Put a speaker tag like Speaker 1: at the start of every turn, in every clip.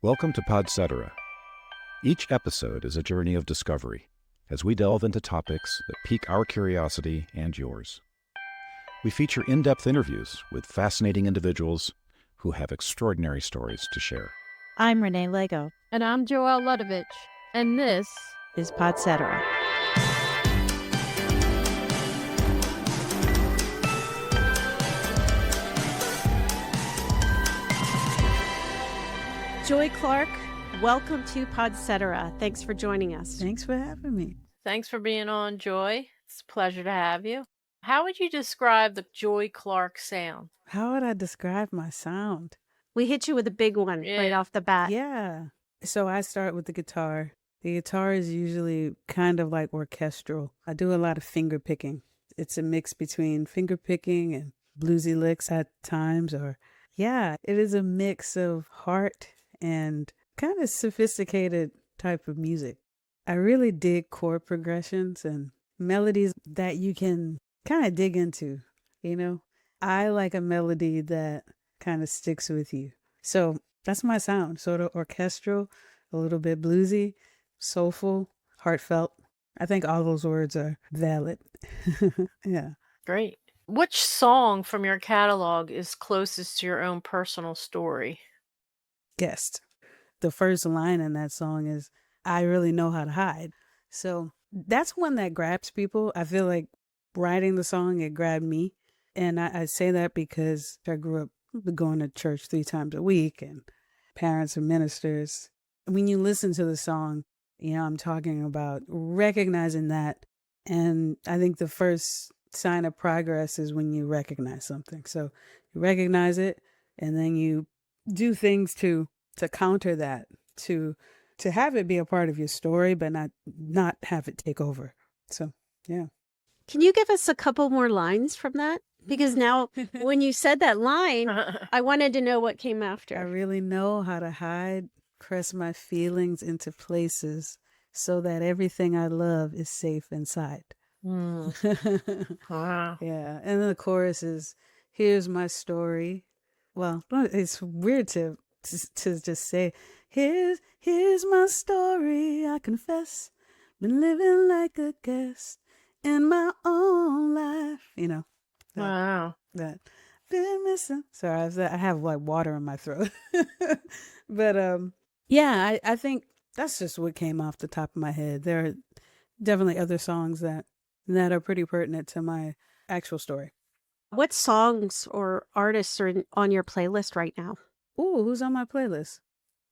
Speaker 1: Welcome to Podcetera. Each episode is a journey of discovery as we delve into topics that pique our curiosity and yours. We feature in-depth interviews with fascinating individuals who have extraordinary stories to share.
Speaker 2: I'm Renee Lego.
Speaker 3: And I'm Joelle Ludovich. And this
Speaker 2: is Podcetera. Joy Clark, welcome to Podcetera. Thanks for joining us.
Speaker 4: Thanks for having me.
Speaker 3: Thanks for being on, Joy. It's a pleasure to have you. How would you describe the Joy Clark sound?
Speaker 4: How would I describe my sound?
Speaker 2: We hit you with a big one right off the bat.
Speaker 4: Yeah. So I start with the guitar. The guitar is usually kind of like orchestral. I do a lot of finger picking. It's a mix between finger picking and bluesy licks at times, it is a mix of heart and kind of sophisticated type of music. I really dig chord progressions and melodies that you can kind of dig into, I like a melody that kind of sticks with you. So that's my sound, sort of orchestral, a little bit bluesy, soulful, heartfelt. I think all those words are valid. Yeah.
Speaker 3: Great. Which song from your catalog is closest to your own personal story?
Speaker 4: Guest. The first line in that song is, I really know how to hide. So that's one that grabs people. I feel like writing the song, it grabbed me. And I say that because I grew up going to church 3 times a week and parents are ministers. When you listen to the song, I'm talking about recognizing that. And I think the first sign of progress is when you recognize something. So you recognize it and then you do things to counter that, to have it be a part of your story, but not have it take over. So, yeah.
Speaker 2: Can you give us a couple more lines from that? Because now when you said that line, I wanted to know what came after.
Speaker 4: I really know how to hide, press my feelings into places so that everything I love is safe inside.
Speaker 3: Wow.
Speaker 4: Yeah. And then the chorus is, here's my story. Well, it's weird to just say, here's my story, I confess, been living like a guest in my own life,
Speaker 3: Wow.
Speaker 4: That been missing. Sorry, I have like water in my throat. But I think that's just what came off the top of my head. There are definitely other songs that are pretty pertinent to my actual story.
Speaker 2: What songs or artists are on your playlist right now?
Speaker 4: Ooh, who's on my playlist?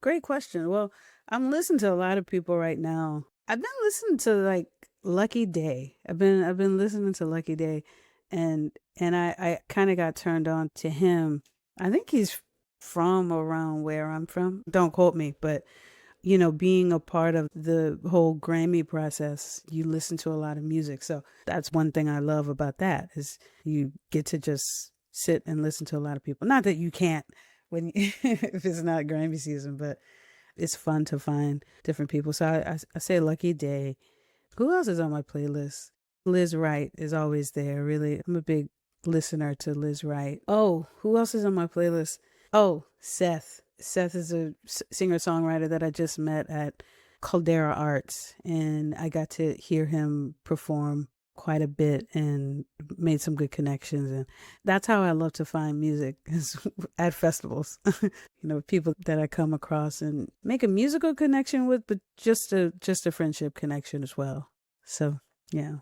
Speaker 4: Great question. Well, I'm listening to a lot of people right now. I've been listening to like Lucky Day. I've been listening to Lucky Day, and I kind of got turned on to him. I think he's from around where I'm from. Don't quote me, but being a part of the whole Grammy process, you listen to a lot of music. So that's one thing I love about that is you get to just sit and listen to a lot of people. Not that you can't when if it's not Grammy season, but it's fun to find different people. So I say Lucky Day. Who else is on my playlist? Liz Wright is always there. Really, I'm a big listener to Liz Wright. Oh, who else is on my playlist? Oh, Seth. Seth is a singer-songwriter that I just met at Caldera Arts, and I got to hear him perform quite a bit and made some good connections. And that's how I love to find music, is at festivals. People that I come across and make a musical connection with, but just a friendship connection as well. So, yeah.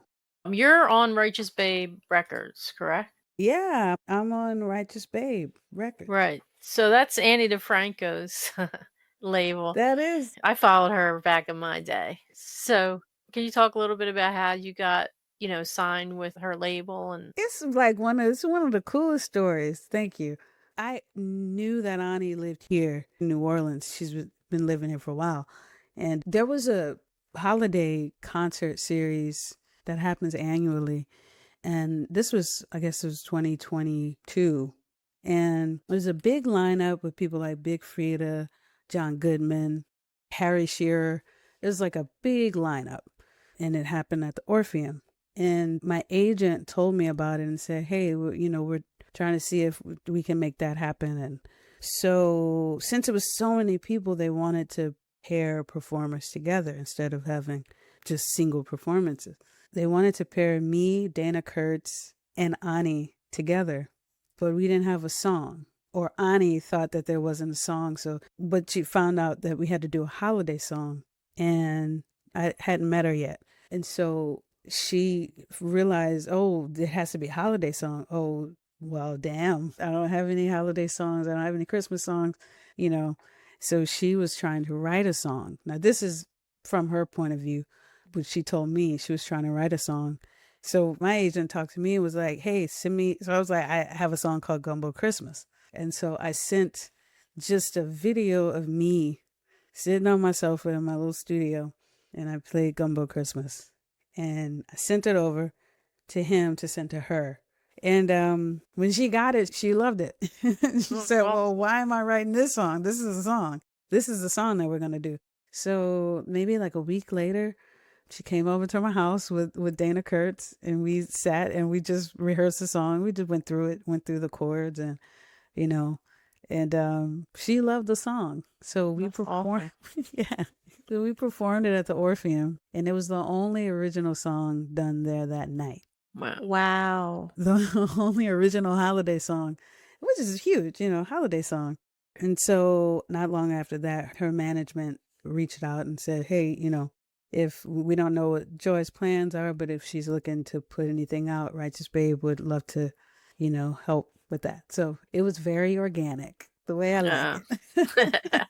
Speaker 3: You're on Righteous Babe Records, correct?
Speaker 4: Yeah, I'm on Righteous Babe Records.
Speaker 3: Right. So that's Annie DeFranco's label.
Speaker 4: That is.
Speaker 3: I followed her back in my day. So can you talk a little bit about how you got, signed with her label? And
Speaker 4: it's like one of the coolest stories. Thank you. I knew that Annie lived here in New Orleans. She's been living here for a while. And there was a holiday concert series that happens annually. And this was, I guess it was 2022. And it was a big lineup with people like Big Frida, John Goodman, Harry Shearer. It was like a big lineup. And it happened at the Orpheum. And my agent told me about it and said, hey, we're trying to see if we can make that happen. And So since it was so many people, they wanted to pair performers together instead of having just single performances. They wanted to pair me, Dana Kurtz, and Ani together, but we didn't have a song. Or Ani thought that there wasn't a song, but she found out that we had to do a holiday song, and I hadn't met her yet. And so she realized, oh, there has to be a holiday song. Oh, well, damn, I don't have any holiday songs. I don't have any Christmas songs, you know. So she was trying to write a song. Now, this is from her point of view, but she told me she was trying to write a song. So my agent talked to me and was like, hey, send me. So I was like, I have a song called Gumbo Christmas. And so I sent just a video of me sitting on my sofa in my little studio, and I played Gumbo Christmas. And I sent it over to him to send to her. And when she got it, she loved it. She said, well, why am I writing this song? This is a song. This is the song that we're going to do. So maybe like a week later, she came over to my house with Dana Kurtz, and we sat and we just rehearsed the song. We just went through the chords, and, you know, and she loved the song. So we performed. Yeah. So we performed it at the Orpheum, and it was the only original song done there that night.
Speaker 2: Wow.
Speaker 4: The only original holiday song, which is huge, you know, holiday song. And so not long after that, her management reached out and said, hey, you know, if we don't know what Joy's plans are, but if she's looking to put anything out, Righteous Babe would love to, you know, help with that. So it was very organic, the way I like it.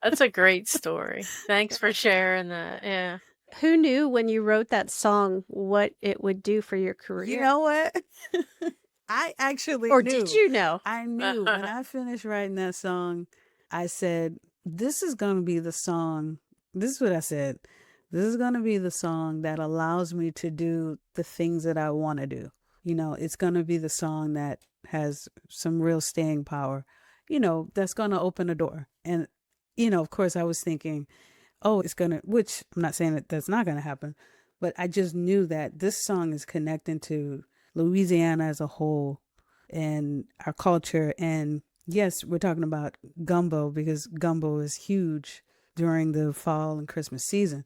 Speaker 3: That's a great story. Thanks for sharing that. Yeah.
Speaker 2: Who knew when you wrote that song what it would do for your career?
Speaker 4: You know what? I actually
Speaker 2: Or
Speaker 4: knew.
Speaker 2: did you know?
Speaker 4: I knew. When I finished writing that song, I said, this is going to be the song. This is what I said. This is going to be the song that allows me to do the things that I want to do. You know, it's going to be the song that has some real staying power, you know, that's going to open a door. And, you know, of course, I was thinking, oh, it's going to, which I'm not saying that that's not going to happen, but I just knew that this song is connecting to Louisiana as a whole and our culture. And yes, we're talking about gumbo because gumbo is huge during the fall and Christmas season,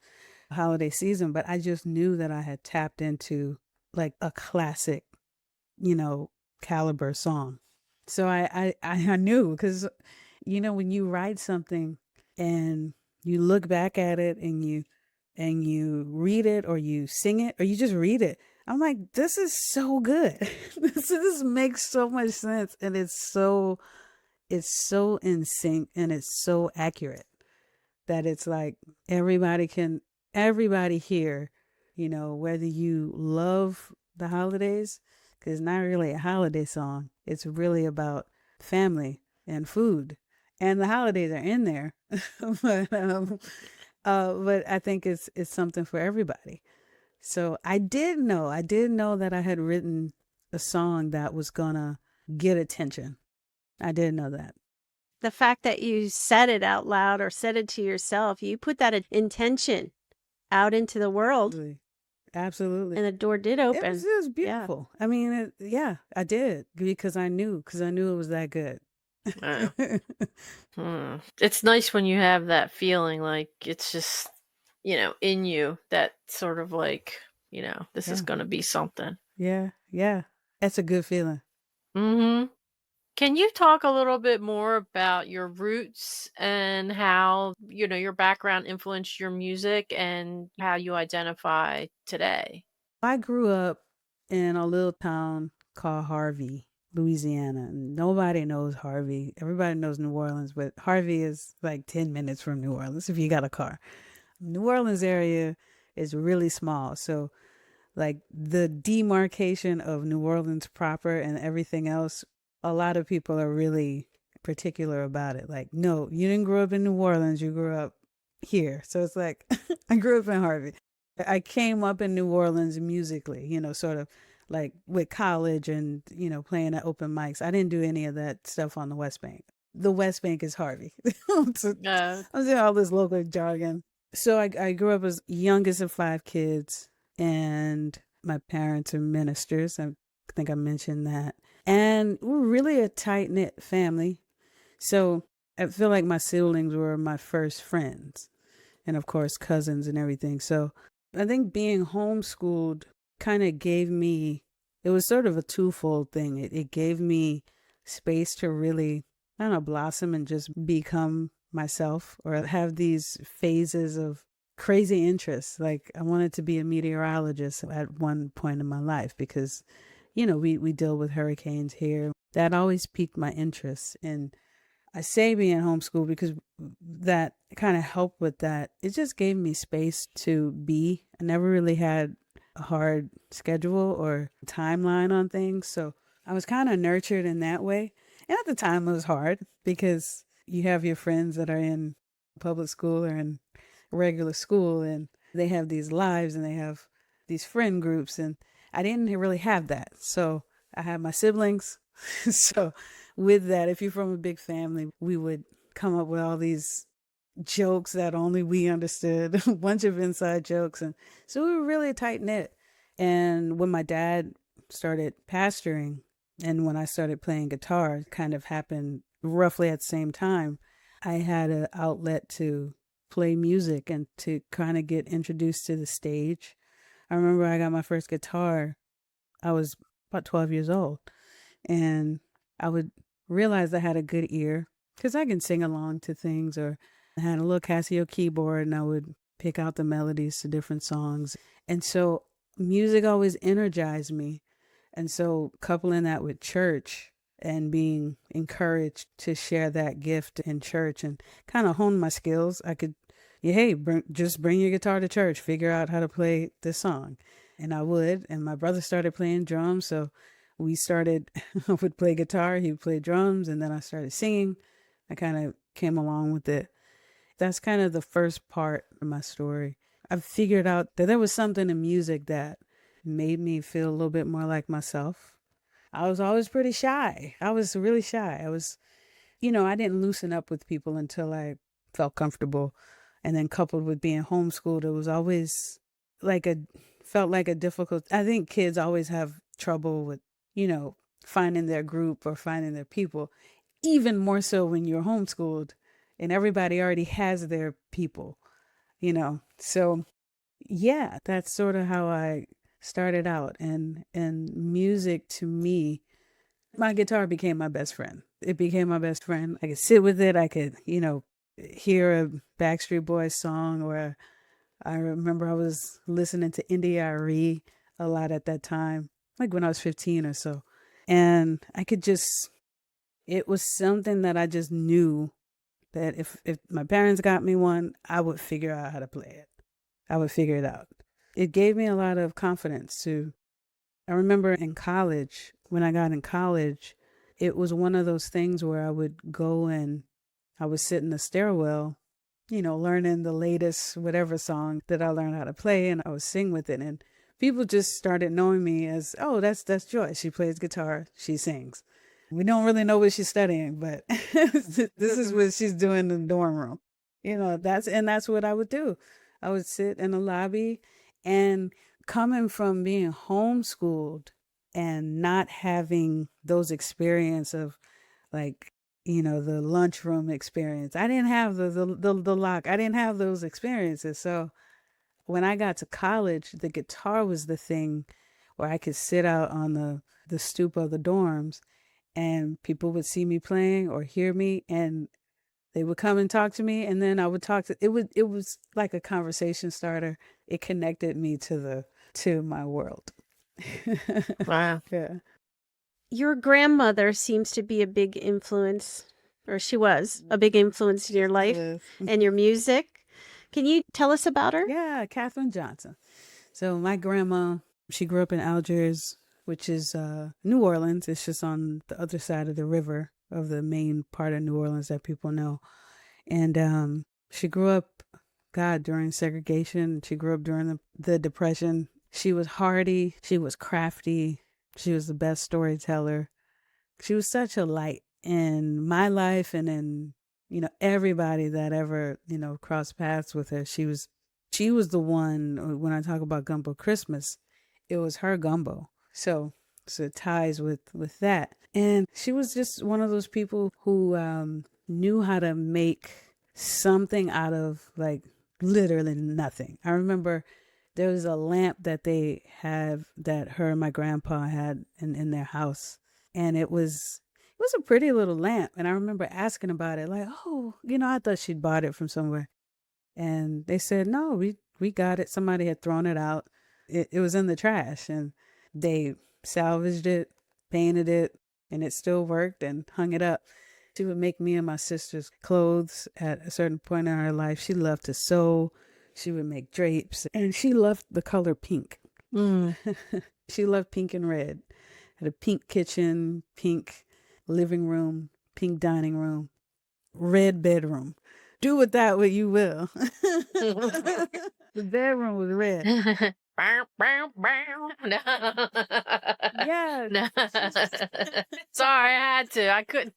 Speaker 4: holiday season. But I just knew that I had tapped into like a classic, you know, caliber song. So I knew, because, you know, when you write something and you look back at it and you read it or you sing it or you just read it, I'm like, this is so good. This makes so much sense, and it's so in sync, and it's so accurate that it's like everybody here, you know, whether you love the holidays, because it's not really a holiday song. It's really about family and food, and the holidays are in there. but I think it's something for everybody. So I did know that I had written a song that was gonna get attention. I did know that.
Speaker 2: The fact that you said it out loud or said it to yourself, you put that intention out into the world.
Speaker 4: Absolutely.
Speaker 2: And the door did open.
Speaker 4: It was beautiful. Yeah. I mean, I did, because I knew it was that good.
Speaker 3: Wow. It's nice when you have that feeling, like it's just, you know, in you, that sort of like, you know, this is going to be something.
Speaker 4: Yeah. That's a good feeling.
Speaker 3: Mm-hmm. Can you talk a little bit more about your roots and how, you know, your background influenced your music and how you identify today?
Speaker 4: I grew up in a little town called Harvey, Louisiana. Nobody knows Harvey. Everybody knows New Orleans, but Harvey is like 10 minutes from New Orleans if you got a car. New Orleans area is really small. So like the demarcation of New Orleans proper and everything else, a lot of people are really particular about it. Like, no, you didn't grow up in New Orleans. You grew up here. So it's like, I grew up in Harvey. I came up in New Orleans musically, you know, sort of like with college and, you know, playing at open mics. I didn't do any of that stuff on the West Bank. The West Bank is Harvey. I'm saying all this local jargon. So I grew up as youngest of 5 kids, and my parents are ministers. I think I mentioned that. And we're really a tight-knit family. So I feel like my siblings were my first friends, and of course, cousins and everything. So I think being homeschooled kind of gave me, it was sort of a twofold thing. It gave me space to really, I don't know, blossom and just become myself, or have these phases of crazy interests. Like I wanted to be a meteorologist at one point in my life because, we deal with hurricanes here. That always piqued my interest. And I say being homeschooled because that kind of helped with that. It just gave me space to be. I never really had a hard schedule or timeline on things. So I was kind of nurtured in that way. And at the time it was hard because you have your friends that are in public school or in regular school, and they have these lives and they have these friend groups, and I didn't really have that. So I had my siblings. So with that, if you're from a big family, we would come up with all these jokes that only we understood, a bunch of inside jokes. And so we were really tight knit. And when my dad started pastoring and when I started playing guitar, it kind of happened roughly at the same time. I had an outlet to play music and to kind of get introduced to the stage. I remember I got my first guitar. I was about 12 years old, and I would realize I had a good ear because I can sing along to things, or I had a little Casio keyboard and I would pick out the melodies to different songs. And so music always energized me. And so coupling that with church and being encouraged to share that gift in church and kind of hone my skills, I could, just bring your guitar to church, figure out how to play this song. And I would. And my brother started playing drums. So we started, I would play guitar, he would play drums, and then I started singing. I kind of came along with it. That's kind of the first part of my story. I figured out that there was something in music that made me feel a little bit more like myself. I was always pretty shy. I was really shy. I didn't loosen up with people until I felt comfortable. And then coupled with being homeschooled, it was always felt like a difficult, I think kids always have trouble with, finding their group or finding their people, even more so when you're homeschooled and everybody already has their people, So yeah, that's sort of how I started out. And music to me, my guitar became my best friend. It became my best friend. I could sit with it. I could, hear a Backstreet Boys song, or I remember I was listening to Indie a lot at that time, like when I was 15 or so. And I could it was something that I just knew that if my parents got me one, I would figure out how to play it. I would figure it out. It gave me a lot of confidence too. I remember in college, when I got in college, it was one of those things where I would go and I would sit in the stairwell, learning the latest whatever song that I learned how to play, and I would sing with it. And people just started knowing me as, oh, that's Joy. She plays guitar. She sings. We don't really know what she's studying, but this is what she's doing in the dorm room. That's what I would do. I would sit in the lobby, and coming from being homeschooled and not having those experience of the lunchroom experience. I didn't have the lock. I didn't have those experiences. So when I got to college, the guitar was the thing where I could sit out on the stoop of the dorms, and people would see me playing or hear me, and they would come and talk to me, and then I would talk to it. It was like a conversation starter. It connected me to my world.
Speaker 3: Wow.
Speaker 4: Yeah.
Speaker 2: Your grandmother seems to be a big influence, or she was a big influence in your life
Speaker 4: Yes.
Speaker 2: and your music. Can you tell us about her?
Speaker 4: Yeah, Katherine Johnson. So my grandma, she grew up in Algiers, which is New Orleans. It's just on the other side of the river of the main part of New Orleans that people know. And she grew up, during segregation. She grew up during the Depression. She was hardy. She was crafty. She was the best storyteller. She was such a light in my life and in, everybody that ever, crossed paths with her. She was the one, when I talk about Gumbo Christmas, it was her gumbo. So it ties with that. And she was just one of those people who knew how to make something out of like literally nothing. I remember there was a lamp that they had that her and my grandpa had in their house. And it was a pretty little lamp. And I remember asking about it, like, oh, I thought she'd bought it from somewhere. And they said, no, we got it. Somebody had thrown it out. It was in the trash. And they salvaged it, painted it, and it still worked, and hung it up. She would make me and my sister's clothes at a certain point in her life. She loved to sew. She would make drapes, and she loved the color pink. She loved pink and red. Had a pink kitchen, pink living room, pink dining room, red bedroom. Do with that what you will. The bedroom was red. Yeah.
Speaker 3: No. Sorry, I had to. I couldn't.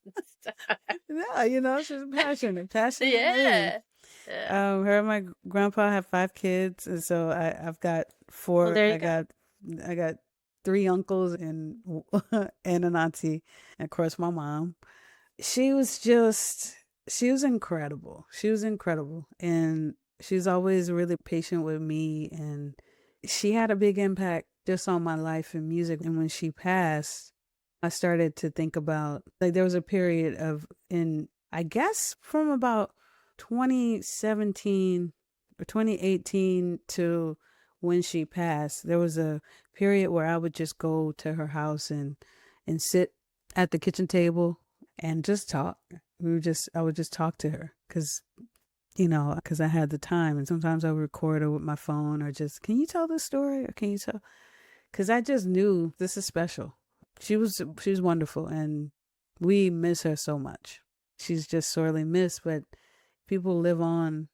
Speaker 4: No, she's passionate.
Speaker 3: Yeah.
Speaker 4: Her and my grandpa have 5 kids, and so I've got 4.
Speaker 3: Well, there you
Speaker 4: I got 3 uncles and and an auntie, and of course my mom. She was incredible. She was incredible, and she was always really patient with me, and she had a big impact just on my life in music. And when she passed, I started to think about, like, there was a period I guess from about 2017 or 2018 to when she passed, there was a period where I would just go to her house and sit at the kitchen table and just talk. I would just talk to her because I had the time. And sometimes I would record her with my phone, or just, can you tell this story? Or can you tell? Because I just knew this is special. She was wonderful, and we miss her so much. She's just sorely missed, but people live on.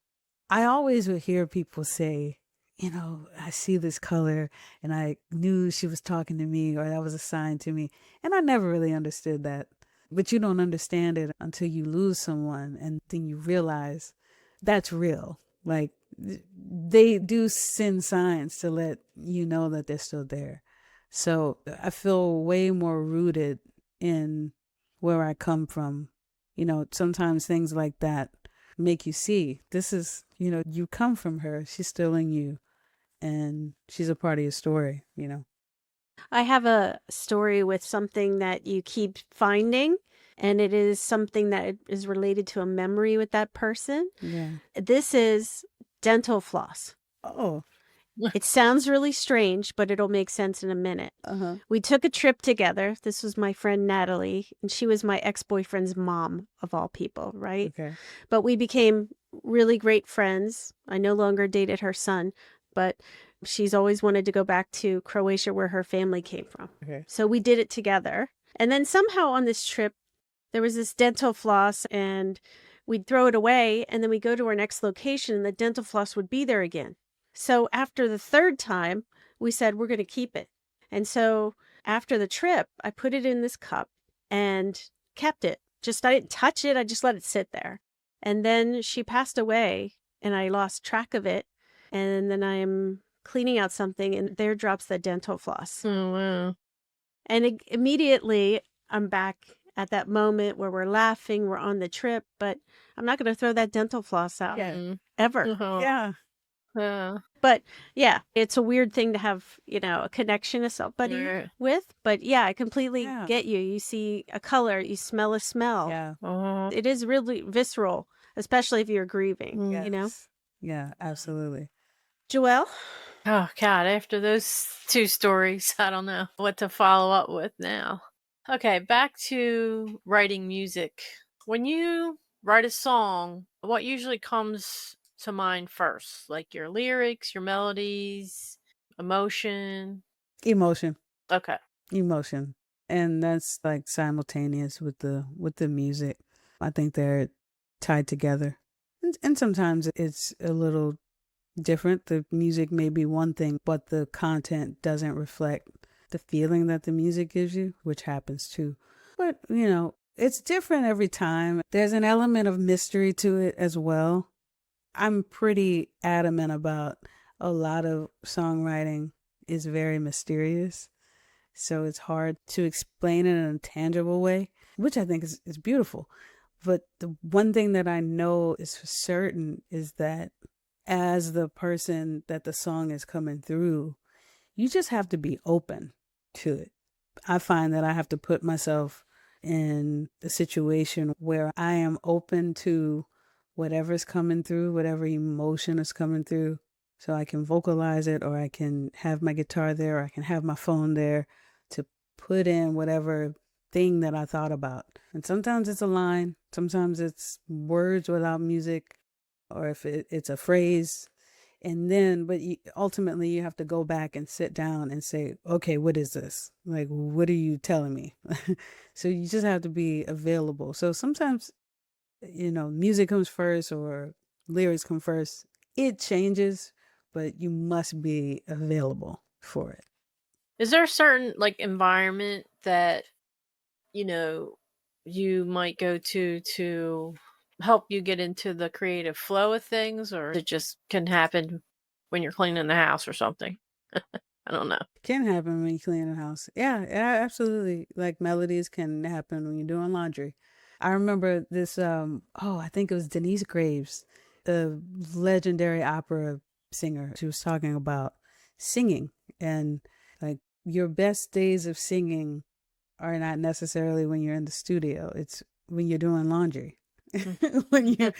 Speaker 4: I always would hear people say, I see this color and I knew she was talking to me, or that was a sign to me. And I never really understood that. But you don't understand it until you lose someone, and then you realize that's real. Like, they do send signs to let you know that they're still there. So I feel way more rooted in where I come from. Sometimes things like that make you see, this is, you come from her. She's still in you, and she's a part of your story,
Speaker 2: I have a story with something that you keep finding, and it is something that is related to a memory with that person.
Speaker 4: Yeah.
Speaker 2: This is dental floss.
Speaker 4: Oh.
Speaker 2: It sounds really strange, but it'll make sense in a minute.
Speaker 4: Uh-huh.
Speaker 2: We took a trip together. This was my friend Natalie, and she was my ex-boyfriend's mom, of all people, right?
Speaker 4: Okay.
Speaker 2: But we became really great friends. I no longer dated her son, but she's always wanted to go back to Croatia, where her family came from.
Speaker 4: Okay.
Speaker 2: So we did it together. And then somehow on this trip, there was this dental floss, and we'd throw it away, and then we'd go to our next location, and the dental floss would be there again. So after the 3rd time, we said, we're going to keep it. And so after the trip, I put it in this cup and kept it. I didn't touch it. I just let it sit there. And then she passed away, and I lost track of it. And then I'm cleaning out something, and there drops the dental floss.
Speaker 3: Oh, wow.
Speaker 2: And immediately I'm back at that moment where we're laughing, we're on the trip, but I'm not going to throw that dental floss out ever.
Speaker 3: Uh-huh.
Speaker 4: Yeah.
Speaker 2: But yeah, it's a weird thing to have, a connection to somebody with. But yeah, I completely get you. You see a color, you smell a smell.
Speaker 4: Yeah.
Speaker 3: Uh-huh.
Speaker 2: It is really visceral, especially if you're grieving,
Speaker 4: Yes. Yeah, absolutely.
Speaker 2: Joelle?
Speaker 3: Oh, God. After those 2 stories, I don't know what to follow up with now. Okay, back to writing music. When you write a song, what usually comes to mind first? Like your lyrics, your melodies, emotion?
Speaker 4: Emotion.
Speaker 3: Okay.
Speaker 4: Emotion. And that's like simultaneous with the music. I think they're tied together. And sometimes it's a little different. The music may be one thing, but the content doesn't reflect the feeling that the music gives you, which happens too. But, it's different every time. There's an element of mystery to it as well. I'm pretty adamant about a lot of songwriting is very mysterious. So it's hard to explain it in a tangible way, which I think is beautiful. But the one thing that I know is for certain is that as the person that the song is coming through, you just have to be open to it. I find that I have to put myself in a situation where I am open to whatever's coming through, whatever emotion is coming through. So I can vocalize it, or I can have my guitar there, or I can have my phone there to put in whatever thing that I thought about. And sometimes it's a line, sometimes it's words without music, or if it's a phrase. And then, but ultimately you have to go back and sit down and say, okay, what is this? Like, what are you telling me? So you just have to be available. So sometimes, music comes first or lyrics come first. It changes, but you must be available for it.
Speaker 3: Is there a certain like environment that, you might go to help you get into the creative flow of things, or it just can happen when you're cleaning the house or something? I don't know.
Speaker 4: Can happen when you clean the house. Yeah, absolutely. Like melodies can happen when you're doing laundry. I remember this, I think it was Denise Graves, the legendary opera singer. She was talking about singing, and like your best days of singing are not necessarily when you're in the studio. It's when you're doing laundry. when you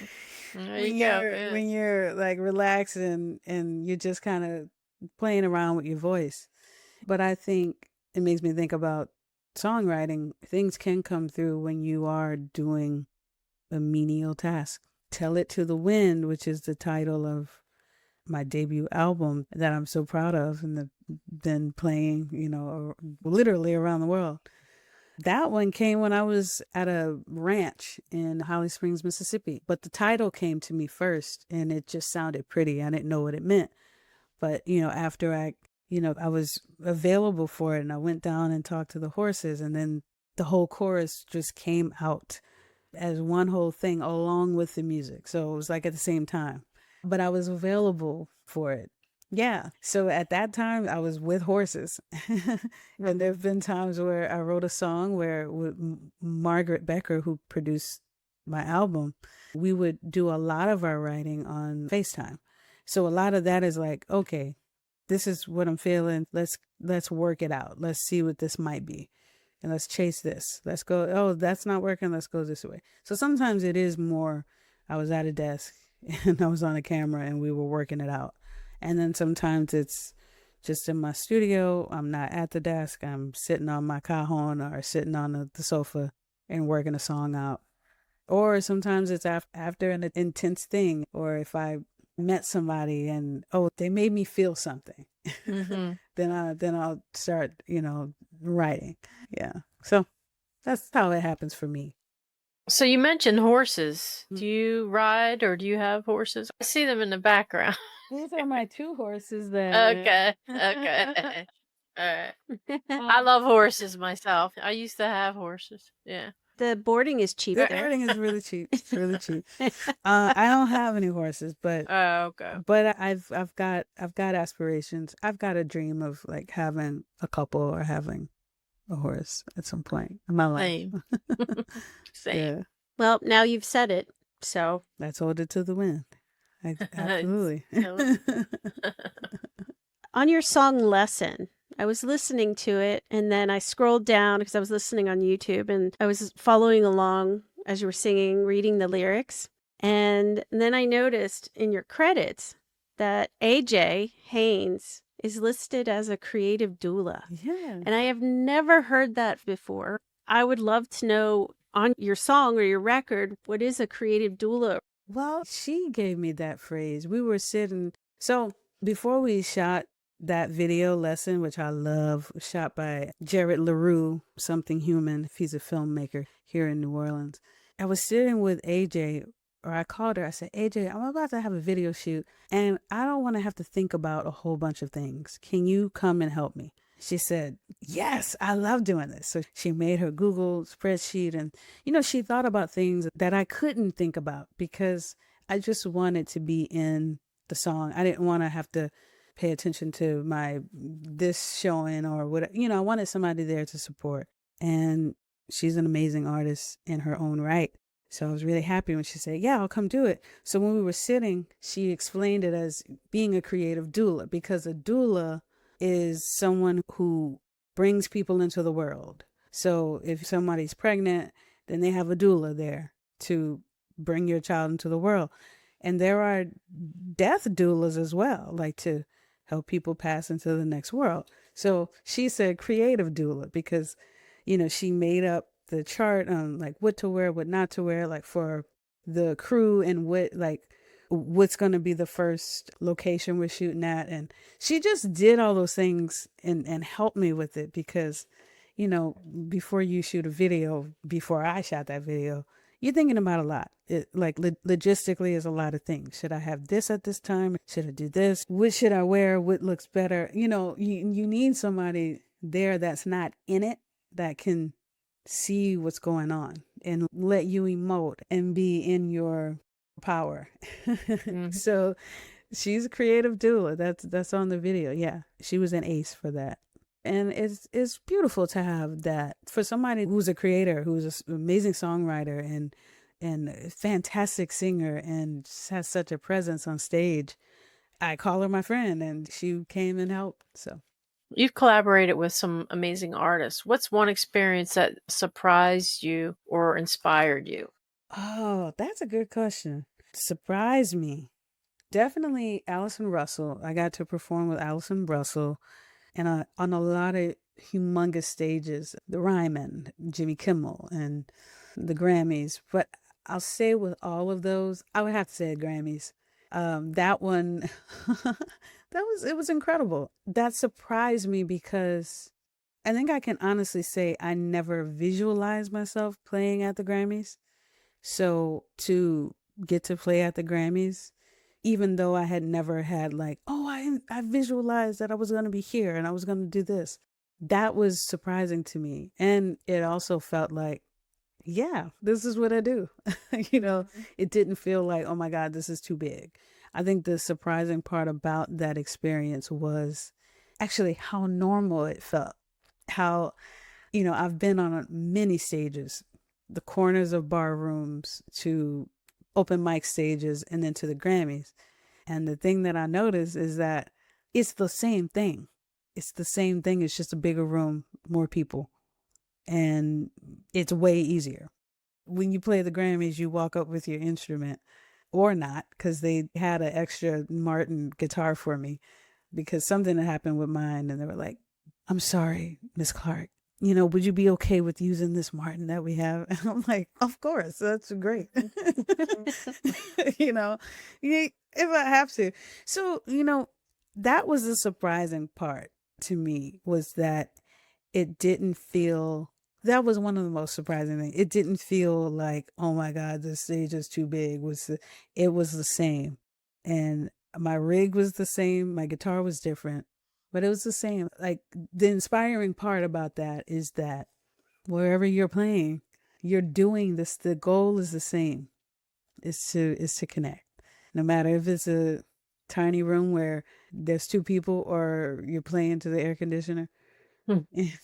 Speaker 4: when you're like relaxed and you're just kind of playing around with your voice. But I think it makes me think about songwriting. Things can come through when you are doing a menial task. Tell It to the Wind, which is the title of my debut album that I'm so proud of and been playing, literally around the world. That one came when I was at a ranch in Holly Springs, Mississippi. But the title came to me first, and it just sounded pretty. I didn't know what it meant. But, after I was available for it, and I went down and talked to the horses, and then the whole chorus just came out as one whole thing along with the music. So it was like at the same time. But I was available for it. Yeah. So at that time, I was with horses. And there have been times where I wrote a song where with Margaret Becker, who produced my album, we would do a lot of our writing on FaceTime. So a lot of that is like, okay, this is what I'm feeling. Let's work it out. Let's see what this might be. And let's chase this. Let's go. Oh, that's not working. Let's go this way. So sometimes it is more, I was at a desk and I was on a camera and we were working it out. And then sometimes it's just in my studio. I'm not at the desk. I'm sitting on my cajon or sitting on the sofa and working a song out. Or sometimes it's after an intense thing, or if I met somebody and, they made me feel something, then I'll start, writing. Yeah. So that's how it happens for me.
Speaker 3: So you mentioned horses. Do you ride or do you have horses? I see them in the background.
Speaker 4: These are my two horses that.
Speaker 3: Okay. All right. I love horses myself. I used to have horses. Yeah.
Speaker 2: The boarding is cheap
Speaker 4: The
Speaker 2: there.
Speaker 4: boarding is really cheap. It's really cheap. I don't have any horses, but
Speaker 3: okay.
Speaker 4: But I've got aspirations. I've got a dream of like having a couple or having a horse at some point in my life.
Speaker 3: Same. Same.
Speaker 4: Yeah.
Speaker 2: Well, now you've said it, so
Speaker 4: Let's hold it to the wind. Absolutely.
Speaker 2: on your song Lesson, I was listening to it and then I scrolled down because I was listening on YouTube and I was following along as you were singing, reading the lyrics. And then I noticed in your credits that AJ Haynes is listed as a creative doula.
Speaker 4: Yeah.
Speaker 2: And I have never heard that before. I would love to know on your song or your record, what is a creative doula?
Speaker 4: Well, she gave me that phrase. We were sitting. So before we shot that video Lesson, which I love, shot by Jared LaRue, Something Human. He's a filmmaker here in New Orleans. I was sitting with AJ, or I called her. I said, AJ, I'm about to have a video shoot and I don't want to have to think about a whole bunch of things. Can you come and help me? She said, yes, I love doing this. So she made her Google spreadsheet and, she thought about things that I couldn't think about because I just wanted to be in the song. I didn't want to have to pay attention to my this showing or what, I wanted somebody there to support. And she's an amazing artist in her own right. So I was really happy when she said, yeah, I'll come do it. So when we were sitting, she explained it as being a creative doula, because a doula is someone who brings people into the world. So if somebody's pregnant, then they have a doula there to bring your child into the world. And there are death doulas as well, like to help people pass into the next world. So she said creative doula because, she made up the chart on like what to wear, what not to wear, like for the crew and what's going to be the first location we're shooting at. And she just did all those things and helped me with it because, before you shoot a video, before I shot that video, you're thinking about a lot. Logistically is a lot of things. Should I have this at this time? Should I do this? What should I wear? What looks better? You need somebody there that's not in it, that can see what's going on and let you emote and be in your power.
Speaker 3: Mm-hmm.
Speaker 4: So she's a creative doula. That's on the video. Yeah, she was an ace for that. And it's beautiful to have that for somebody who's a creator, who's an amazing songwriter and a fantastic singer and has such a presence on stage. I call her my friend and she came and helped. So
Speaker 3: You've collaborated with some amazing artists. What's one experience that surprised you or inspired you?
Speaker 4: Oh, that's a good question. Surprised me. Definitely Allison Russell. I got to perform with Allison Russell and on a lot of humongous stages, the Ryman, Jimmy Kimmel, and the Grammys. But I'll say with all of those, I would have to say the Grammys. That one, it was incredible. That surprised me because I think I can honestly say I never visualized myself playing at the Grammys. So to get to play at the Grammys, even though I had never had I visualized that I was going to be here and I was going to do this. That was surprising to me. And it also felt like, yeah, this is what I do. It didn't feel like, oh my God, this is too big. I think the surprising part about that experience was actually how normal it felt. How, I've been on many stages, the corners of bar rooms to open mic stages and then to the Grammys. And the thing that I noticed is that it's the same thing. It's the same thing. It's just a bigger room, more people. And it's way easier. When you play the Grammys, you walk up with your instrument or not, because they had an extra Martin guitar for me because something had happened with mine. And they were like, I'm sorry, Miss Clark. Would you be okay with using this Martin that we have? And I'm like, of course, that's great. If I have to. So, that was the surprising part to me, was that it didn't feel, that was one of the most surprising things. It didn't feel like, oh my God, the stage is too big. It was the same. And my rig was the same. My guitar was different. But it was the same. Like, the inspiring part about that is that wherever you're playing, you're doing this. The goal is the same. Is to connect. No matter if it's a tiny room where there's two people or you're playing to the air conditioner. As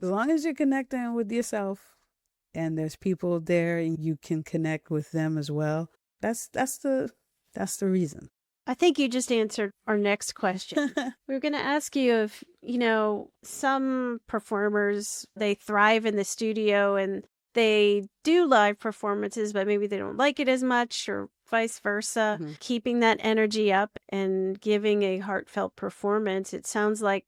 Speaker 4: long as you're connecting with yourself and there's people there and you can connect with them as well. That's the reason.
Speaker 2: I think you just answered our next question. We were going to ask you if, some performers, they thrive in the studio and they do live performances, but maybe they don't like it as much or vice versa. Mm-hmm. Keeping that energy up and giving a heartfelt performance. It sounds like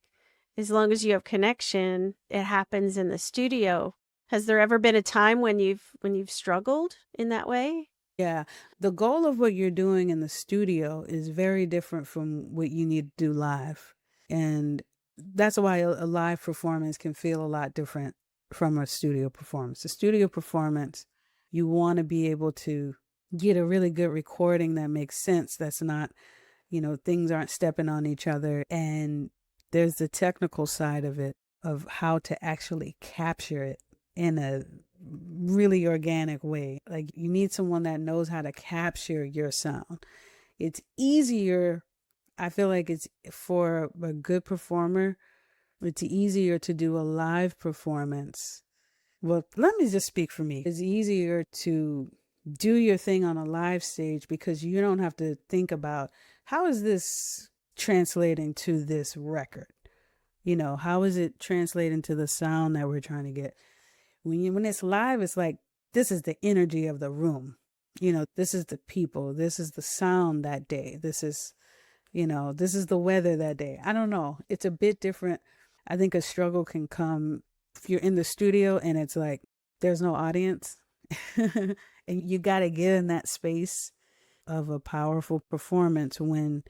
Speaker 2: as long as you have connection, it happens in the studio. Has there ever been a time when you've struggled in that way?
Speaker 4: Yeah, the goal of what you're doing in the studio is very different from what you need to do live. And that's why a live performance can feel a lot different from a studio performance. A studio performance, you want to be able to get a really good recording that makes sense. That's not, things aren't stepping on each other. And there's the technical side of it, of how to actually capture it in a really organic way. Like, you need someone that knows how to capture your sound. It's easier I feel like it's for a good performer, it's easier to do a live performance. Well, let me just speak for me. It's easier to do your thing on a live stage because you don't have to think about how is this translating to this record? How is it translating to the sound that we're trying to get? When it's live, it's like, this is the energy of the room. This is the people. This is the sound that day. This is the weather that day. I don't know. It's a bit different. I think a struggle can come if you're in the studio and it's like, there's no audience and you got to get in that space of a powerful performance when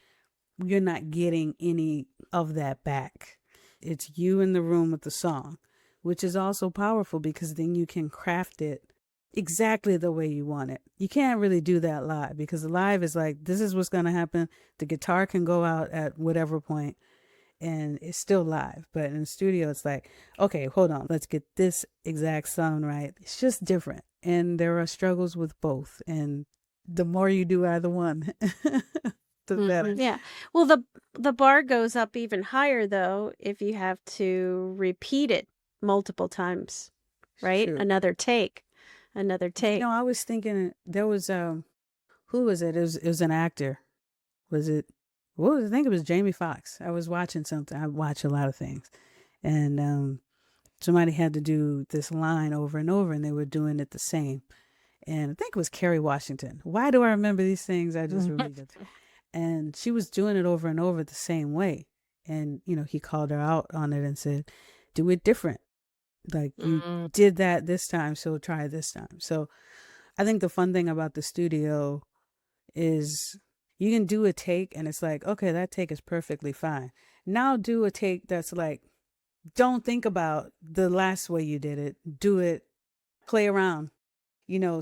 Speaker 4: you're not getting any of that back. It's you in the room with the song, which is also powerful because then you can craft it exactly the way you want it. You can't really do that live because live is like, this is what's going to happen. The guitar can go out at whatever point and it's still live. But in the studio, it's like, okay, hold on. Let's get this exact sound right. It's just different. And there are struggles with both. And the more you do either one, the better.
Speaker 2: Yeah. Well, the bar goes up even higher, though, if you have to repeat it multiple times, right?
Speaker 4: True.
Speaker 2: Another take.
Speaker 4: I was thinking there was, who was it? It was an actor. Was it? I think it was Jamie Foxx. I was watching something. I watch a lot of things. And somebody had to do this line over and over, and they were doing it the same. And I think it was Kerry Washington. Why do I remember these things? I just remember it. And she was doing it over and over the same way. And, he called her out on it and said, do it different. Like, you did that this time, so try this time. So I think the fun thing about the studio is you can do a take and it's like, okay, that take is perfectly fine. Now do a take that's like, don't think about the last way you did it. Do it, play around.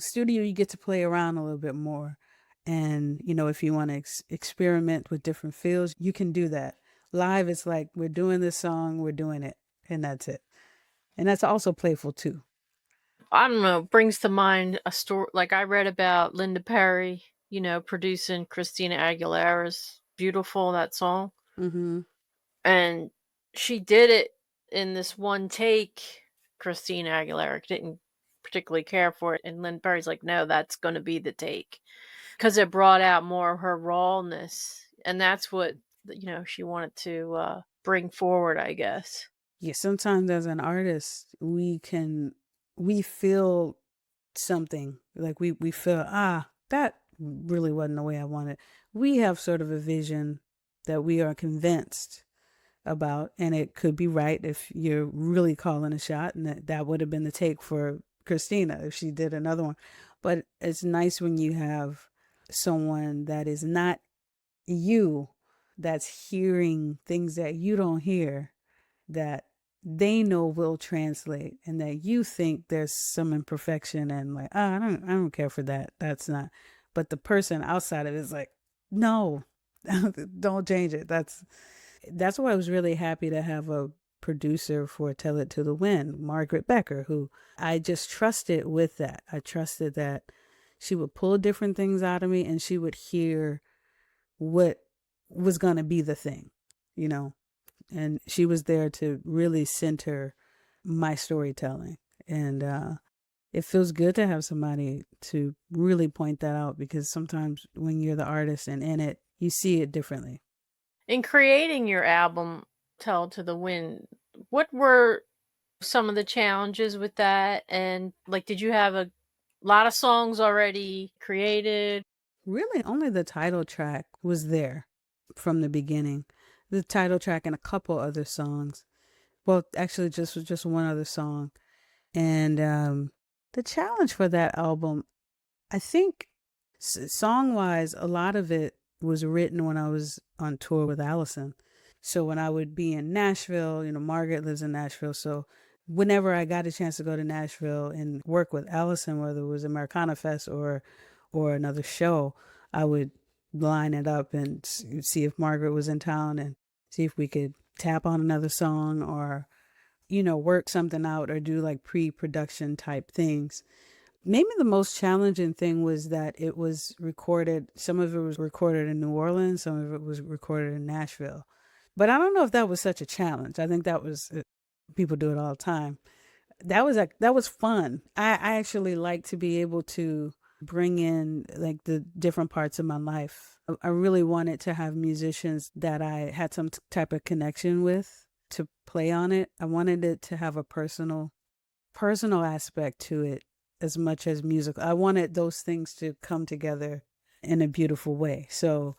Speaker 4: Studio, you get to play around a little bit more. And, if you want to experiment with different feels, you can do that. Live, it's like, we're doing this song, we're doing it, and that's it. And that's also playful too.
Speaker 3: I don't know, brings to mind a story. Like I read about Linda Perry, producing Christina Aguilera's Beautiful, that song.
Speaker 4: Mm-hmm.
Speaker 3: And she did it in this one take. Christina Aguilera didn't particularly care for it. And Linda Perry's like, no, that's going to be the take. Because it brought out more of her rawness. And that's what, she wanted to bring forward, I guess.
Speaker 4: Yeah, sometimes as an artist, we feel something. Like we feel, that really wasn't the way I wanted. We have sort of a vision that we are convinced about, and it could be right if you're really calling a shot, and that would have been the take for Christina if she did another one. But it's nice when you have someone that is not you, that's hearing things that you don't hear, that they know will translate, and that you think there's some imperfection and like, I don't care for that. That's not. But the person outside of it is like, no, don't change it. That's why I was really happy to have a producer for Tell It to the Wind, Margaret Becker, who I just trusted with that. I trusted that she would pull different things out of me and she would hear what was going to be the thing, and she was there to really center my storytelling. And it feels good to have somebody to really point that out, because sometimes when you're the artist and in it, you see it differently.
Speaker 3: In creating your album, Tell It to the Wind, what were some of the challenges with that? And did you have a lot of songs already created?
Speaker 4: Really, only the title track was there from the beginning. The title track and a couple other songs. Well, actually, just one other song. And the challenge for that album, I think, song-wise, a lot of it was written when I was on tour with Allison. So when I would be in Nashville, Margaret lives in Nashville. So whenever I got a chance to go to Nashville and work with Allison, whether it was Americana Fest or another show, I would line it up and see if Margaret was in town and see if we could tap on another song or, work something out or do like pre-production type things. Maybe the most challenging thing was that it was recorded, some of it was recorded in New Orleans, some of it was recorded in Nashville. But I don't know if that was such a challenge. I think that was, people do it all the time. That was fun. I actually like to be able to bring in like the different parts of my life. I really wanted to have musicians that I had some type of connection with to play on it. I wanted it to have a personal aspect to it as much as music. I wanted those things to come together in a beautiful way. So,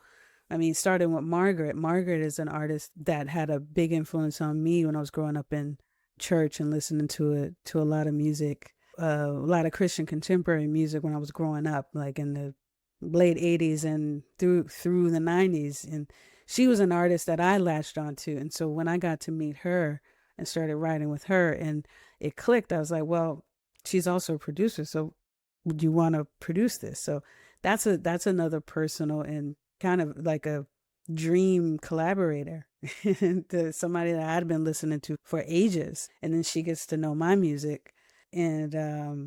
Speaker 4: I mean, starting with Margaret. Margaret is an artist that had a big influence on me when I was growing up in church and listening to a lot of music, a lot of Christian contemporary music when I was growing up, like in the late 80s and through the 90s. And she was an artist that I latched onto. And so when I got to meet her and started writing with her and it clicked, I was like, well, she's also a producer. So would you want to produce this? So that's another personal and kind of like a dream collaborator. Somebody that I'd been listening to for ages. And then she gets to know my music. And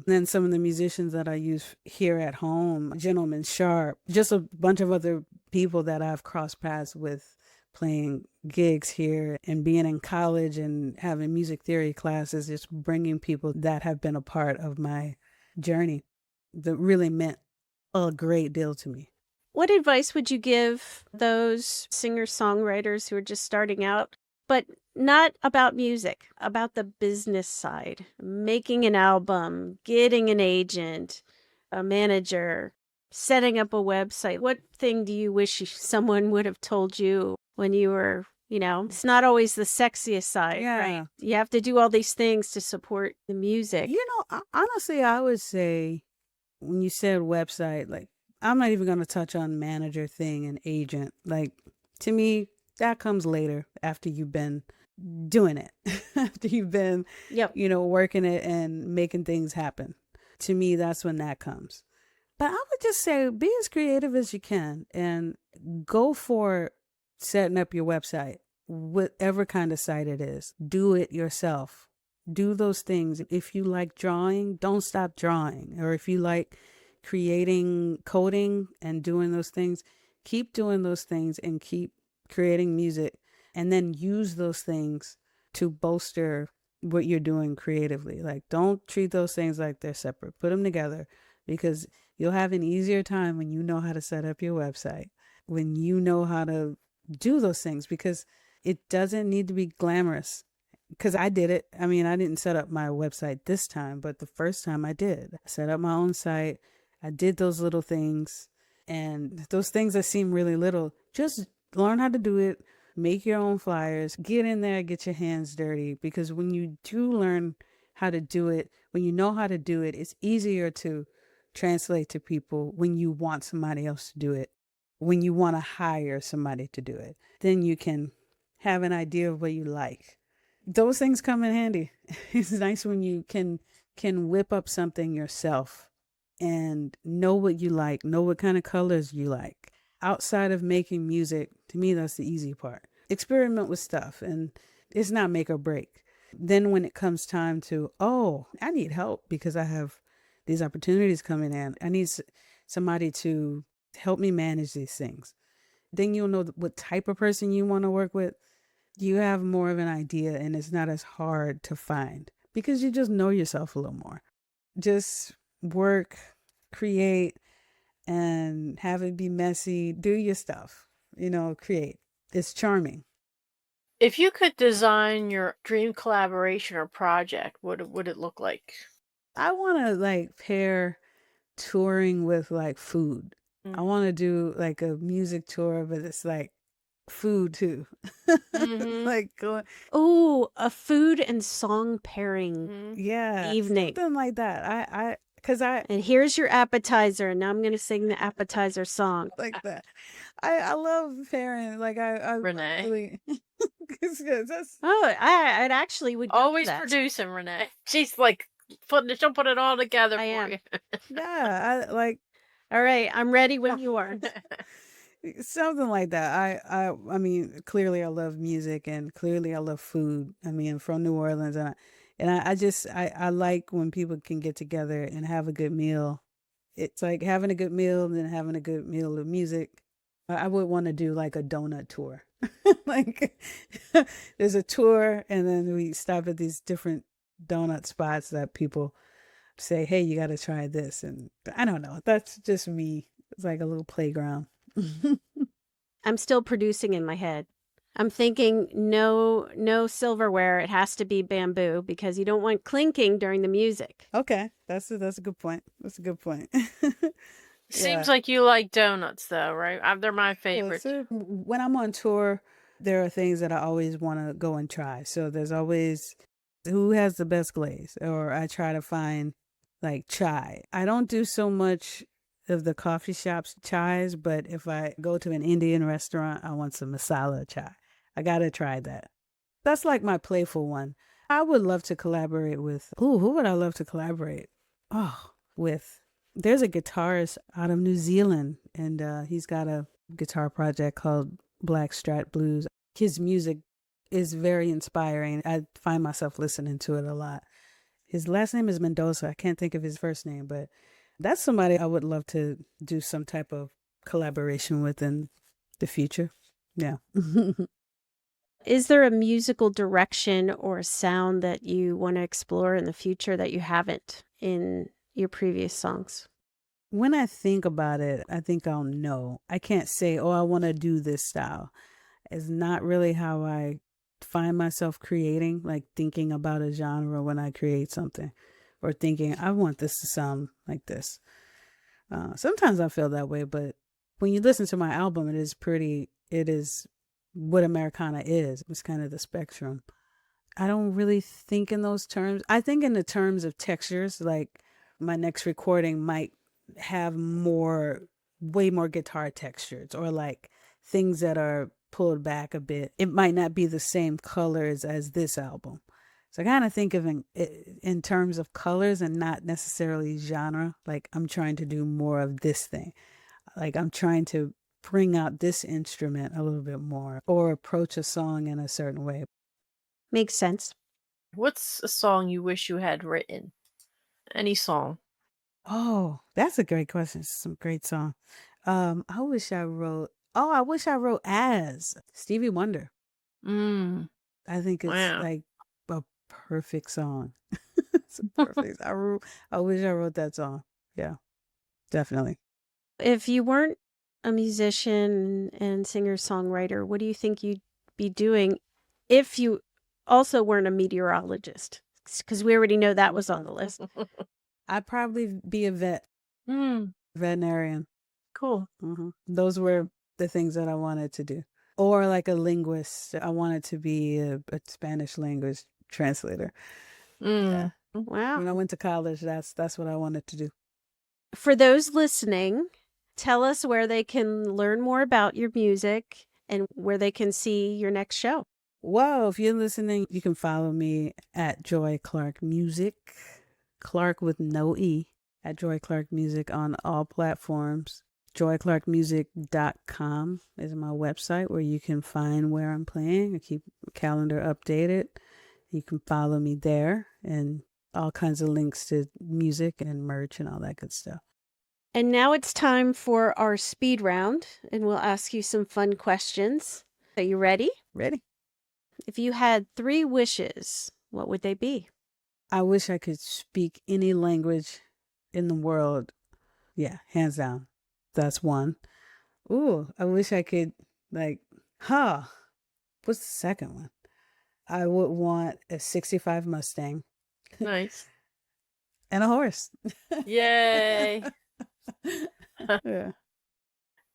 Speaker 4: then some of the musicians that I use here at home, Gentleman Sharp, just a bunch of other people that I've crossed paths with playing gigs here and being in college and having music theory classes, just bringing people that have been a part of my journey that really meant a great deal to me.
Speaker 2: What advice would you give those singer-songwriters who are just starting out, but not about music, about the business side, making an album, getting an agent, a manager, setting up a website? What thing do you wish someone would have told you when you were, it's not always the sexiest side, right? You have to do all these things to support the music.
Speaker 4: Honestly, I would say when you said website, like, I'm not even going to touch on manager thing and agent. Like, to me, that comes later after you've been doing it, after you've been, working it and making things happen. To me, that's when that comes. But I would just say be as creative as you can and go for setting up your website, whatever kind of site it is. Do it yourself. Do those things. If you like drawing, don't stop drawing. Or if you like creating, coding and doing those things, keep doing those things and keep creating music, and then use those things to bolster what you're doing creatively. Like, don't treat those things like they're separate. Put them together, because you'll have an easier time when you know how to set up your website, when you know how to do those things, because it doesn't need to be glamorous. Because I did it. I mean, I didn't set up my website this time, but the first time I did. I set up my own site. I did those little things, and those things that seem really little, just learn how to do it. Make your own flyers, get in there, get your hands dirty, because when you do learn how to do it, when you know how to do it, it's easier to translate to people when you want somebody else to do it, when you want to hire somebody to do it. Then you can have an idea of what you like. Those things come in handy. It's nice when you can whip up something yourself and know what you like, know what kind of colors you like. Outside of making music, to me, that's the easy part. Experiment with stuff, and it's not make or break. Then when it comes time to, I need help because I have these opportunities coming in. I need somebody to help me manage these things. Then you'll know what type of person you want to work with. You have more of an idea, and it's not as hard to find because you just know yourself a little more. Just work, create, and have it be messy. Do your stuff, create. It's charming.
Speaker 3: If you could design your dream collaboration or project, what would it look like?
Speaker 4: I want to pair touring with food. I want to do a music tour, but it's food too.
Speaker 3: Mm-hmm.
Speaker 2: A food and song pairing evening.
Speaker 4: Something like that.
Speaker 2: And here's your appetizer, and now I'm going to sing the appetizer song.
Speaker 4: Like that. I love pairing.
Speaker 3: Renee.
Speaker 4: Really,
Speaker 2: I actually would
Speaker 3: always producing Renee. She's she'll put it all together for you.
Speaker 4: Yeah,
Speaker 2: all right, I'm ready when you are.
Speaker 4: Something like that. I mean, clearly I love music, and clearly I love food. I mean, from New Orleans, and And I like when people can get together and have a good meal. It's like having a good meal and then having a good meal of music. I would want to do like a donut tour. Like there's a tour and then we stop at these different donut spots that people say, hey, you got to try this. And I don't know. That's just me. It's like a little playground.
Speaker 2: I'm still producing in my head. I'm thinking no silverware. It has to be bamboo because you don't want clinking during the music.
Speaker 4: Okay. That's a good point. That's a good point.
Speaker 3: Seems like you like donuts, though, right? They're my
Speaker 4: Yeah,
Speaker 3: favorite.
Speaker 4: so when I'm on tour, there are things that I always want to go and try. So there's always who has the best glaze, or I try to find like chai. I don't do so much of the coffee shops chais, but if I go to an Indian restaurant, I want some masala chai. I gotta try that. That's like my playful one. I would love to collaborate with. Ooh, who would I love to collaborate? Oh, with. There's a guitarist out of New Zealand, and he's got a guitar project called Black Strat Blues. His music is very inspiring. I find myself listening to it a lot. His last name is Mendoza. I can't think of his first name, but that's somebody I would love to do some type of collaboration with in the future. Yeah.
Speaker 2: Is there a musical direction or a sound that you want to explore in the future that you haven't in your previous songs?
Speaker 4: When I think about it, I think I'll know. I can't say, oh, I want to do this style. It's not really how I find myself creating, like thinking about a genre when I create something or thinking, I want this to sound like this. Sometimes I feel that way, but when you listen to my album, it is what Americana is. It's kind of the spectrum. I don't really think in those terms. I think in the terms of textures, like my next recording might have way more guitar textures, or like things that are pulled back a bit. It might not be the same colors as this album. So I kind of think of in terms of colors and not necessarily genre. Like I'm trying to do more of this thing. Like I'm trying to bring out this instrument a little bit more or approach a song in a certain way.
Speaker 2: Makes sense.
Speaker 3: What's a song you wish you had written? Any song.
Speaker 4: Oh, that's a great question. It's some great song. I wish I wrote As Stevie Wonder.
Speaker 3: Mm.
Speaker 4: I think it's
Speaker 3: Wow.
Speaker 4: like a perfect song. It's perfect. I wish I wrote that song. Yeah, definitely.
Speaker 2: If you weren't a musician and singer-songwriter, what do you think you'd be doing if you also weren't a meteorologist? Because we already know that was on the list.
Speaker 4: I'd probably be a veterinarian.
Speaker 3: Cool.
Speaker 4: Those were the things that I wanted to do. Or like a linguist. I wanted to be a Spanish language translator. Yeah.
Speaker 2: Wow.
Speaker 4: When I went to college, that's what I wanted to do.
Speaker 2: For those listening, tell us where they can learn more about your music and where they can see your next show.
Speaker 4: Well, if you're listening, you can follow me at Joy Clark Music. Clark with no E, at Joy Clark Music on all platforms. JoyClarkMusic.com is my website where you can find where I'm playing. I keep the calendar updated. You can follow me there, and all kinds of links to music and merch and all that good stuff.
Speaker 2: And now it's time for our speed round, and we'll ask you some fun questions. Are you ready?
Speaker 4: Ready?
Speaker 2: If you had 3 wishes, what would they be?
Speaker 4: I wish I could speak any language in the world. Yeah, hands down. That's one. Ooh, I wish I could, like, what's the second one? I would want a 65 Mustang.
Speaker 3: Nice.
Speaker 4: And a horse.
Speaker 3: Yay.
Speaker 4: Yeah.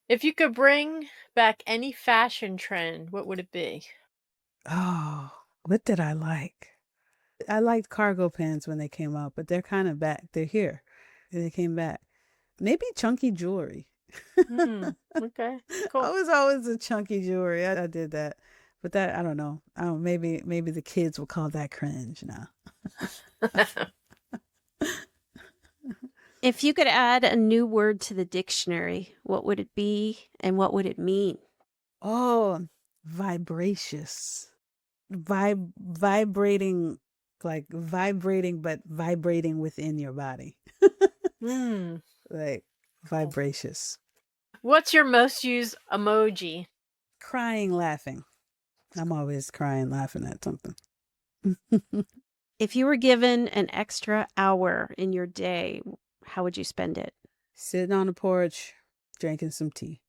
Speaker 3: If you could bring back any fashion trend, what would it be?
Speaker 4: Oh, what did I like? I liked cargo pants when they came out, but they're kind of back. They're here. They came back. Maybe chunky jewelry.
Speaker 3: Okay, cool.
Speaker 4: I was always a chunky jewelry. I did that. But that, I don't know. Maybe the kids will call that cringe now.
Speaker 2: If you could add a new word to the dictionary, what would it be and what would it mean?
Speaker 4: Oh, vibracious. Vibrating like vibrating, but vibrating within your body.
Speaker 3: Mm.
Speaker 4: Like vibracious.
Speaker 3: What's your most used emoji?
Speaker 4: Crying, laughing. I'm always crying, laughing at something.
Speaker 2: If you were given an extra hour in your day, how would you spend it?
Speaker 4: Sitting on the porch, drinking some tea,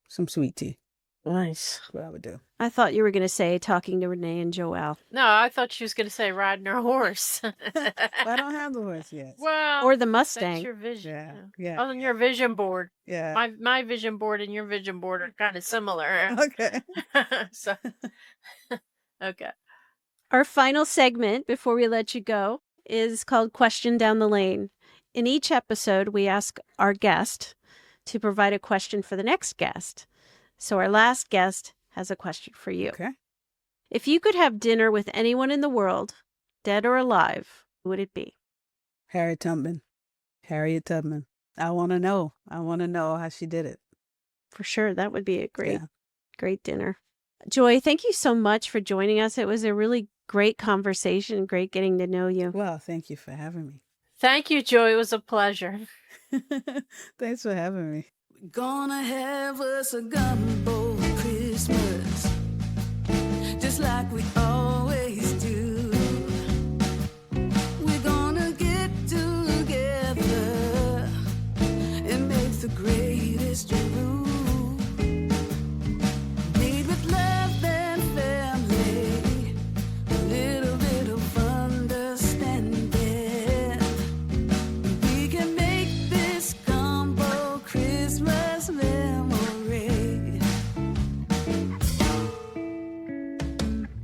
Speaker 4: some sweet tea.
Speaker 3: Nice.
Speaker 4: That's what I would do.
Speaker 2: I thought you were going to say talking to Renee and Joelle.
Speaker 3: No, I thought she was going to say riding her horse.
Speaker 4: But I don't have the horse yet.
Speaker 3: Well,
Speaker 2: Or the
Speaker 3: that's
Speaker 2: Mustang.
Speaker 3: your vision.
Speaker 4: Yeah, yeah.
Speaker 3: On your vision board.
Speaker 4: Yeah.
Speaker 3: My vision board and your vision board are kind of similar.
Speaker 4: Okay.
Speaker 3: So, okay.
Speaker 2: Our final segment before we let you go is called Question Down the Lane. In each episode, we ask our guest to provide a question for the next guest. So our last guest has a question for you.
Speaker 4: Okay.
Speaker 2: If you could have dinner with anyone in the world, dead or alive, who would it be?
Speaker 4: Harriet Tubman. Harriet Tubman. I want to know. I want to know how she did it.
Speaker 2: For sure, that would be a great,
Speaker 4: Yeah.
Speaker 2: great dinner. Joy, thank you so much for joining us. It was a really great conversation, great getting to know you.
Speaker 4: Well, thank you for having me.
Speaker 3: Thank you, Joy. It was a pleasure.
Speaker 4: Thanks for having me.
Speaker 5: Gonna have us a gumbo Christmas, just like we always do. We're gonna get together and make the greatest brew. Made with love and family, a little bit of understanding. We can make this gumbo Christmas memory.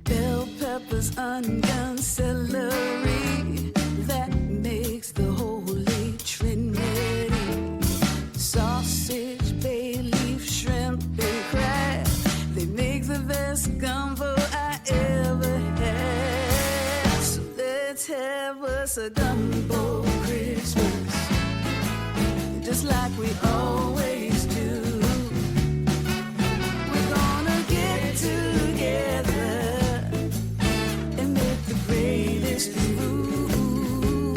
Speaker 5: Bell peppers, onion, celery, that makes the Holy Trinity. Sausage, bay leaf, shrimp, and crab, they make the best gumbo I ever had. So let's have us a gumbo Christmas, just like we always do. We're gonna get together and make the greatest brew.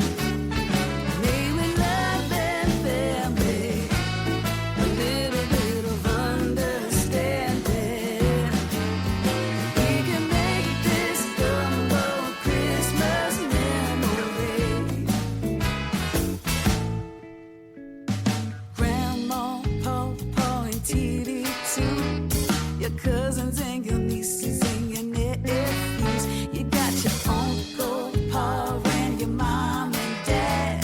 Speaker 5: Made with love and family, a little bit of understanding. We can make this gumbo Christmas memory. Grandma, Papa, and Titi too. Your cousins and your nieces and your nephews. You got your uncle, Pa, and your mom and dad.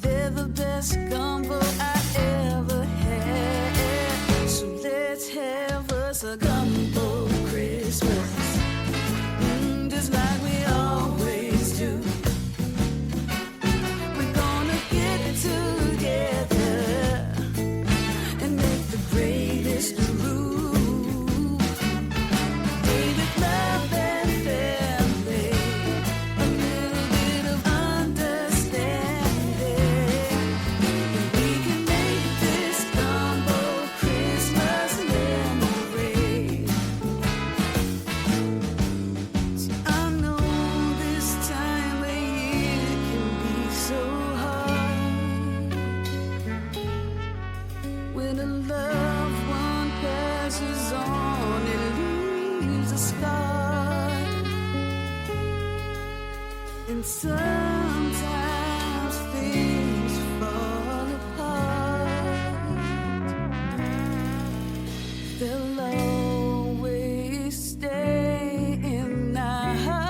Speaker 5: They're the best gumbo I ever had. So let's have us a gumbo Christmas, just like we always do. We're gonna get together and make the greatest brew. Made with love and family, a little bit of understanding. We can make this gumbo Christmas memory. See, I know this time of year can be so hard when a loved one passes on and leaves a scar. And sometimes things fall apart. They'll always stay in our heart.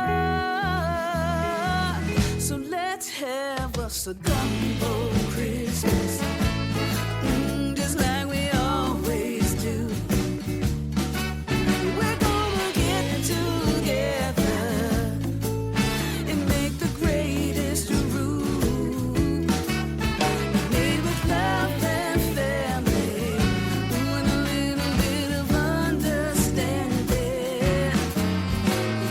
Speaker 5: So let's have us a gumbo Christmas, just like we always do. We're gonna get together and make the greatest brew. Made with love and family, and a little bit of understanding.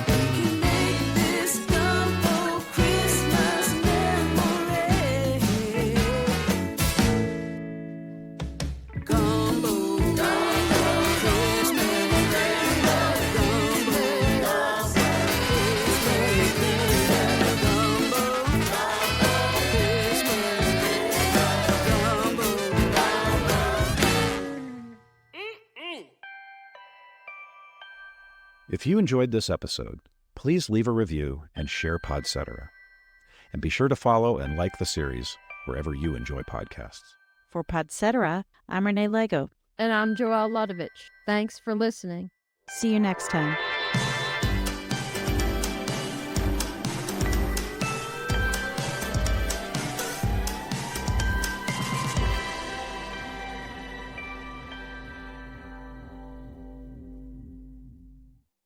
Speaker 5: We can make this gumbo Christmas memory.
Speaker 1: If you enjoyed this episode, please leave a review and share Podcetera. And be sure to follow and like the series wherever you enjoy podcasts.
Speaker 6: For Podcetera, I'm Renee Lego.
Speaker 7: And I'm Joelle Ludovich. Thanks for listening.
Speaker 6: See you next time.